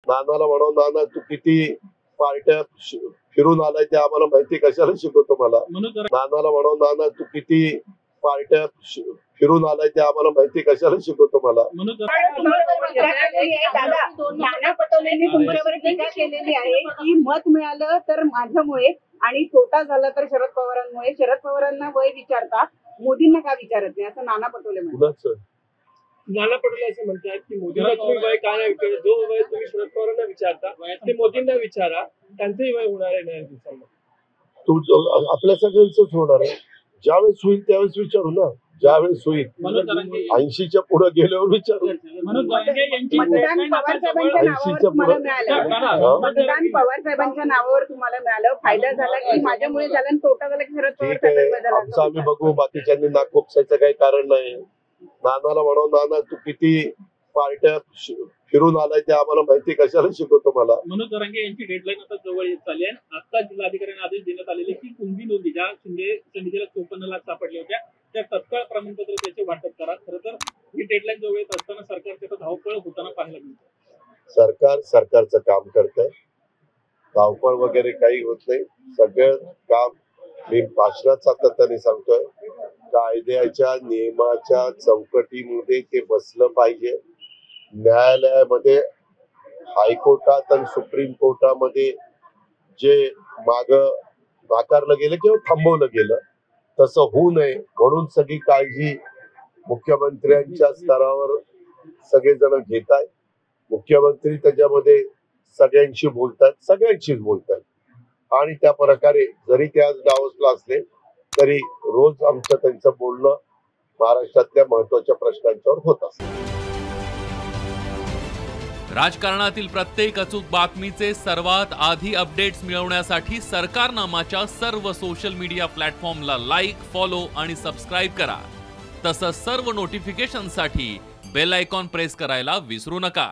नानाला म्हणावं, नाना तू किती पार्ट्या फिरून आलाय ते आम्हाला माहिती, कशाला शिकवतो मला. नानाला म्हणावं, नाना तू किती पार्ट्या फिरून आलाय ते आम्हाला माहिती, कशाला शिकवतो मला. दादा, नाना पटोलेंनी तुमच्यावर टीका केलेली आहे की मत मिळालं तर माझ्यामुळे आणि तोटा झाला तर शरद पवारांमुळे. शरद पवारांना वय विचारता, मोदींना का विचारत नाही असं नाना पटोले म्हणतात. नाना पटोले असं म्हणतात की मोदींना तुम्ही वय का नाही विचारत, जो वय तुम्ही शरद पवारांना विचारता ते मोदींना विचारा, त्यांचंही वय होणार आहे नाही दिवसांना. तू आपल्या सगळ्यांच होणार आहे, ज्यावेळेस होईल त्यावेळेस विचारू ना, ज्यावेळेस होईल. 80च्या पुढे गेल्यावर विचारू. मतदान पवार साहेबांच्या नावावर तुम्हाला मिळालं, मतदान पवार साहेबांच्या नावावर तुम्हाला मिळालं, फायदा झाला की माझ्यामुळे झाला आणि तोटा झाला की शरद पवार साहेबांमुळे आमचं आम्ही बघू, बाकीच्यांनी नाक खोपसायचं काही कारण नाही. नानाला म्हणावं, नाना तू किती पार्ट्या फिरून आलाय ते आम्हाला माहिती, कशाला शिकवतो मला. मनोज जरांगे यांची डेडलाईन आता जवळ येत चालली आहे. आता जिल्हाधिकाऱ्यांना आदेश देण्यात आलेले की कुणबी नोंदी ज्या शिंदे समितीला 54 लाख सापडल्या होत्या त्या तत्काळ प्रमाणपत्र त्याचे वाटप करा. खरं तर ही डेडलाईन जवळ येत असताना सरकारच्या धावपळ होताना पाहायला मिळतं. सरकारचं काम करतंय, धावपळ वगैरे काही होत नाही. सगळं काम मी भाषणात सातत्याने सांगतोय, कायद्याच्या नियमाच्या चौकटीमध्ये ते बसलं पाहिजे. न्यायालयामध्ये, हायकोर्टात आणि सुप्रीम कोर्टामध्ये जे माग नाकारलं गेलं किंवा थांबवलं गेलं तसं होऊ नये म्हणून सगळी काळजी मुख्यमंत्र्यांच्या स्तरावर सगळेजण घेत आहेत. मुख्यमंत्री त्याच्यामध्ये सगळ्यांशीच बोलतात आणि त्या प्रकारे जरी ते आज डावसला असले तरी रोज आमचं त्यांचं बोलणं महाराष्ट्रातल्या महत्वाच्या प्रश्नांच्यावर होत असतं. राजकारणातील प्रत्येक अचूक बातमीचे सर्वात आधी अपडेट्स मिळवण्यासाठी सरकारनामाच्या सर्व सोशल मीडिया प्लॅटफॉर्मला लाईक, फॉलो आणि सबस्क्राईब करा. तसंच सर्व नोटिफिकेशनसाठी बेल आयकॉन प्रेस करायला विसरू नका.